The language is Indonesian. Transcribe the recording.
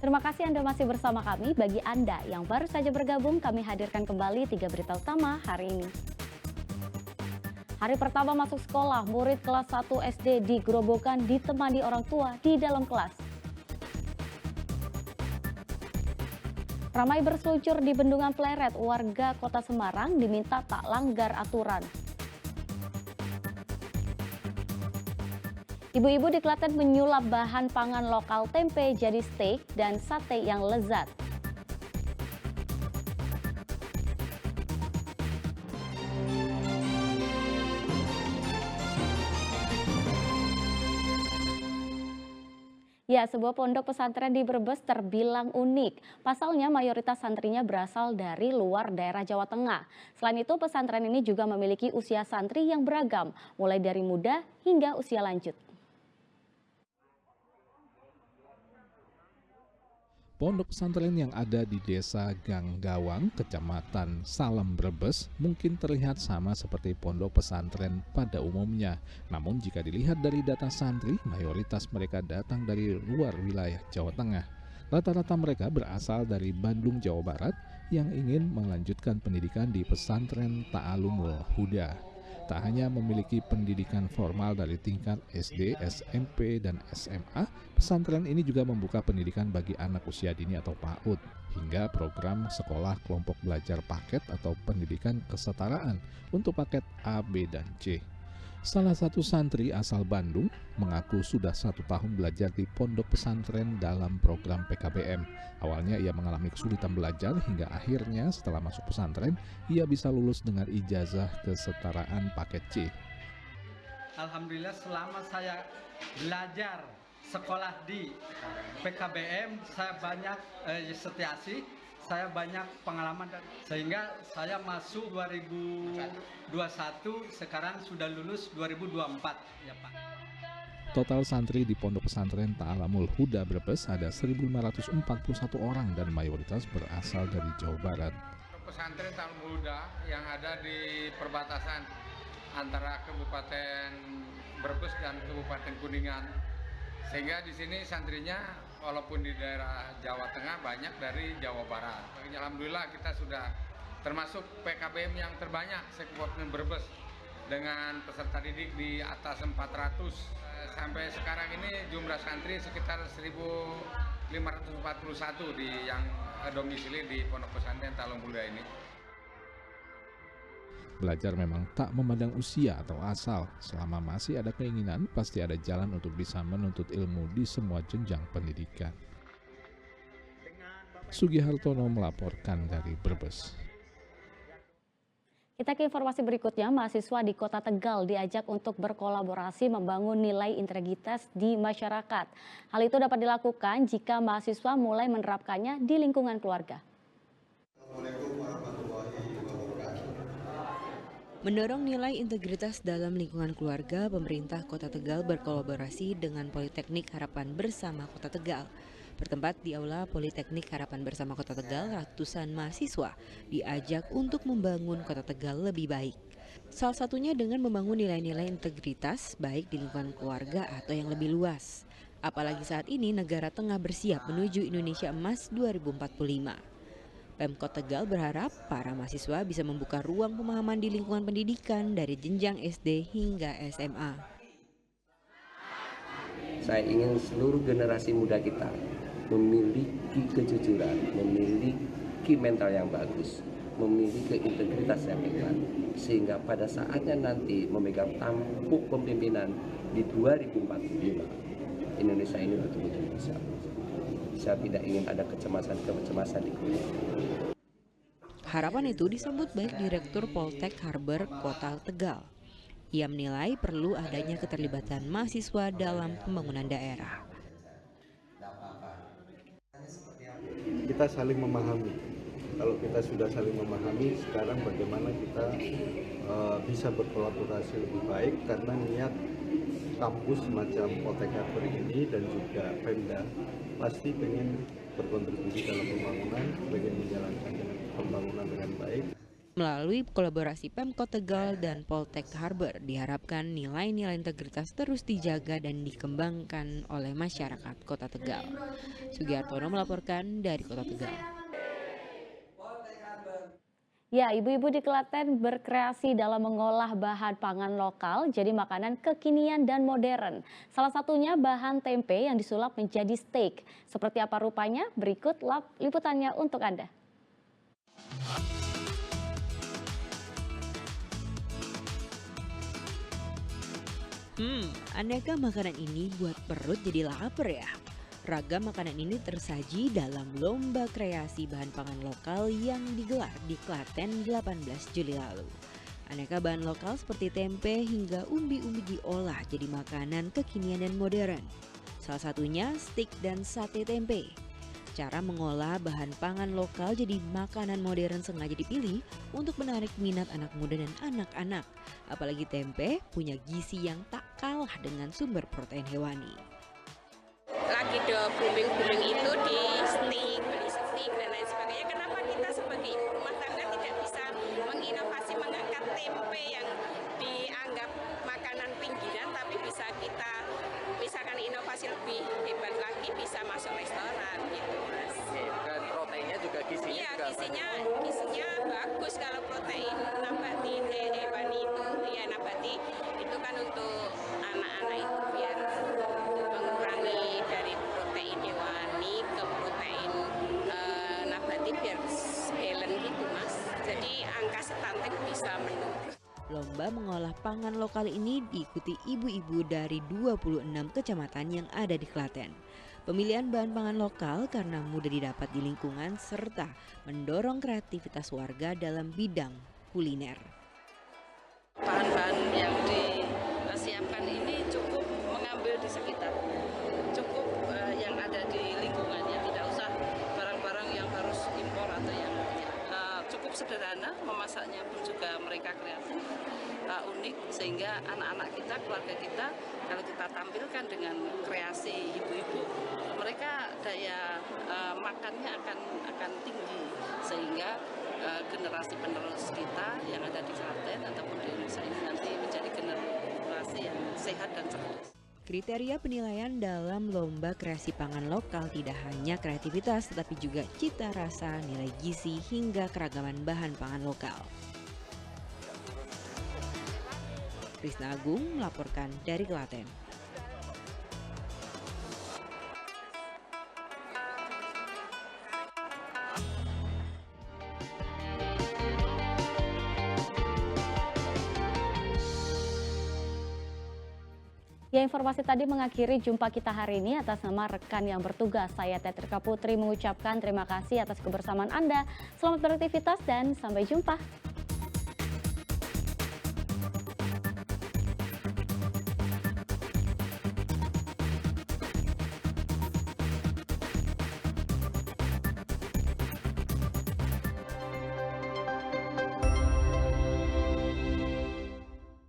Terima kasih Anda masih bersama kami. Bagi Anda yang baru saja bergabung, kami hadirkan kembali 3 berita utama hari ini. Hari pertama masuk sekolah, murid kelas 1 SD di Grobogan ditemani orang tua di dalam kelas. Ramai berseluncur di Bendungan Pleret, warga Kota Semarang diminta tak langgar aturan. Ibu-ibu di Klaten menyulap bahan pangan lokal tempe jadi steak dan sate yang lezat. Ya, sebuah pondok pesantren di Brebes terbilang unik. Pasalnya mayoritas santrinya berasal dari luar daerah Jawa Tengah. Selain itu, pesantren ini juga memiliki usia santri yang beragam, mulai dari muda hingga usia lanjut. Pondok pesantren yang ada di Desa Ganggawang, Kecamatan Salem, Brebes, mungkin terlihat sama seperti pondok pesantren pada umumnya. Namun jika dilihat dari data santri, mayoritas mereka datang dari luar wilayah Jawa Tengah. Rata-rata mereka berasal dari Bandung, Jawa Barat, yang ingin melanjutkan pendidikan di pesantren Ta'alumul Huda. Tak hanya memiliki pendidikan formal dari tingkat SD, SMP, dan SMA, pesantren ini juga membuka pendidikan bagi anak usia dini atau PAUD, hingga program sekolah kelompok belajar paket atau pendidikan kesetaraan untuk paket A, B, dan C. Salah satu santri asal Bandung mengaku sudah 1 tahun belajar di pondok pesantren dalam program PKBM. Awalnya ia mengalami kesulitan belajar hingga akhirnya setelah masuk pesantren, ia bisa lulus dengan ijazah kesetaraan paket C. Alhamdulillah selama saya belajar sekolah di PKBM, saya banyak setiasi, saya banyak pengalaman sehingga saya masuk 2021, sekarang sudah lulus 2024 ya Pak. Total santri di Pondok Pesantren Ta'alumul Huda Brebes ada 1.541 orang dan mayoritas berasal dari Jawa Barat. Pesantren Ta'alumul Huda yang ada di perbatasan antara Kabupaten Brebes dan Kabupaten Kuningan, sehingga di sini santrinya walaupun di daerah Jawa Tengah banyak dari Jawa Barat. Alhamdulillah kita sudah termasuk PKBM yang terbanyak se-Kabupaten Brebes dengan peserta didik di atas 400. Sampai sekarang ini jumlah santri sekitar 1.541 yang domisili di Pondok Pesantren Ta'alumul Huda ini. Belajar memang tak memandang usia atau asal. Selama masih ada keinginan, pasti ada jalan untuk bisa menuntut ilmu di semua jenjang pendidikan. Sugihartono melaporkan dari Brebes. Kita ke informasi berikutnya, mahasiswa di Kota Tegal diajak untuk berkolaborasi membangun nilai integritas di masyarakat. Hal itu dapat dilakukan jika mahasiswa mulai menerapkannya di lingkungan keluarga. Mendorong nilai integritas dalam lingkungan keluarga, pemerintah Kota Tegal berkolaborasi dengan Politeknik Harapan Bersama Kota Tegal. Bertempat di Aula Politeknik Harapan Bersama Kota Tegal, ratusan mahasiswa diajak untuk membangun Kota Tegal lebih baik. Salah satunya dengan membangun nilai-nilai integritas baik di lingkungan keluarga atau yang lebih luas. Apalagi saat ini negara tengah bersiap menuju Indonesia Emas 2045. Pemkot Tegal berharap para mahasiswa bisa membuka ruang pemahaman di lingkungan pendidikan dari jenjang SD hingga SMA. Saya ingin seluruh generasi muda kita memiliki kejujuran, memiliki mental yang bagus, memiliki integritas yang hebat, sehingga pada saatnya nanti memegang tampuk pemimpinan di 2045, Indonesia ini betul-betul bisa. Saya tidak ingin ada kecemasan di kulit. Harapan itu disambut baik Direktur Poltek Harbor Kota Tegal. Ia menilai perlu adanya keterlibatan mahasiswa dalam pembangunan daerah. Kita saling memahami. Kalau kita sudah saling memahami, sekarang bagaimana kita bisa berkolaborasi lebih baik, karena niat kampus semacam Poltek Harbor ini dan juga Pemda pasti ingin berkontribusi dalam pembangunan, ingin menjalankan pembangunan dengan baik. Melalui kolaborasi Pemkot Tegal dan Poltek Harbor, diharapkan nilai-nilai integritas terus dijaga dan dikembangkan oleh masyarakat Kota Tegal. Sugiartono melaporkan dari Kota Tegal. Ya, ibu-ibu di Klaten berkreasi dalam mengolah bahan pangan lokal jadi makanan kekinian dan modern. Salah satunya bahan tempe yang disulap menjadi steak. Seperti apa rupanya? Berikut liputannya untuk Anda. Aneka makanan ini buat perut jadi lapar ya. Ragam makanan ini tersaji dalam lomba kreasi bahan pangan lokal yang digelar di Klaten 18 Juli lalu. Aneka bahan lokal seperti tempe hingga umbi-umbi diolah jadi makanan kekinian dan modern. Salah satunya steak dan sate tempe. Cara mengolah bahan pangan lokal jadi makanan modern sengaja dipilih untuk menarik minat anak muda dan anak-anak. Apalagi tempe punya gizi yang tak kalah dengan sumber protein hewani. Lagi booming itu di steak, beli steak dan lain sebagainya. Kenapa kita sebagai ibu rumah tangga tidak bisa menginovasi mengangkat tempe yang dianggap makanan pinggiran, tapi bisa kita misalkan inovasi lebih hebat lagi, bisa masuk restoran gitu Mas. Dan proteinnya juga gizinya iya, juga gizinya bagus kalau protein nabati hewani itu. Ya nabati itu kan untuk anak-anak itu biar mengurangi dari protein hewani ke protein nabati biar balance gitu Mas. Jadi angka stunting bisa menurun. Lomba mengolah pangan lokal ini diikuti ibu-ibu dari 26 kecamatan yang ada di Klaten. Pemilihan bahan pangan lokal karena mudah didapat di lingkungan serta mendorong kreativitas warga dalam bidang kuliner. Bahan-bahan yang disiapkan ini cukup mengambil di sekitar, cukup yang ada di lingkungannya, tidak usah barang-barang yang harus impor atau yang cukup sederhana, memasaknya pun juga mereka kreatif, unik, sehingga anak-anak kita, keluarga kita, kalau kita tampilkan dengan kreasi ibu-ibu, mereka daya makannya akan tinggi, sehingga generasi penerus kita yang ada di Klaten ataupun di Indonesia ini nanti menjadi generasi yang sehat dan cerdas. Kriteria penilaian dalam lomba kreasi pangan lokal tidak hanya kreativitas tetapi juga cita rasa, nilai gizi hingga keragaman bahan pangan lokal. Krisna Agung melaporkan dari Klaten. Ya, informasi tadi mengakhiri jumpa kita hari ini. Atas nama rekan yang bertugas, saya Tetrika Putri mengucapkan terima kasih atas kebersamaan Anda. Selamat beraktivitas dan sampai jumpa.